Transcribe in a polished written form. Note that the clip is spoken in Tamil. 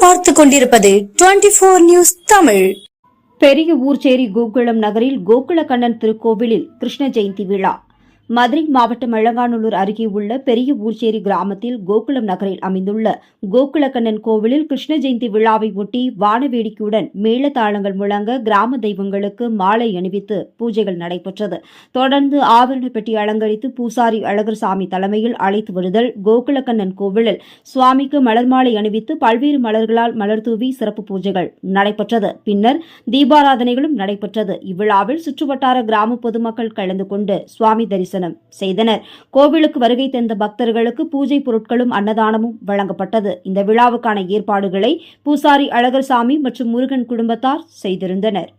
பார்த்துக் கொண்டிருப்பது 24 நியூஸ் தமிழ். பெரிய ஊர்ச்சேரி கோகுளம் நகரில் கோகுலக்கண்ணன் திருக்கோவிலில் கிருஷ்ண ஜெயந்தி விழா. மதுரை மாவட்டம் அலங்காநல்லூர் அருகே உள்ள பெரிய ஊர்ச்சேரி கிராமத்தில் கோகுளம் நகரில் அமைந்துள்ள கோகுலக்கண்ணன் கோவிலில் கிருஷ்ண ஜெயந்தி விழாவை ஒட்டி வானவேடிக்கையுடன் மேளதாளங்கள் முழங்க கிராம தெய்வங்களுக்கு மாலை அணிவித்து பூஜைகள் நடைபெற்றது. தொடர்ந்து ஆபரண பெட்டி அலங்கரித்து பூசாரி அழகர்சாமி தலைமையில் அழைத்து வருதல், கோகுலக்கண்ணன் கோவிலில் சுவாமிக்கு மலர் மாலை அணிவித்து பல்வேறு மலர்களால் மலர் தூவி சிறப்பு பூஜைகள் நடைபெற்றது. பின்னர் தீபாராதனைகளும் நடைபெற்றது. இவ்விழாவில் சுற்றுவட்டார கிராம பொதுமக்கள் கலந்து கொண்டு சுவாமி தரிசனம் செய்தனர். கோவிலுக்கு வருகை தந்த பக்தர்களுக்கு பூஜை பொருட்களும் அன்னதானமும் வழங்கப்பட்டது. இந்த விழாவுக்கான ஏற்பாடுகளை பூசாரி அழகர்சாமி மற்றும் முருகன் குடும்பத்தார் செய்திருந்தனர்.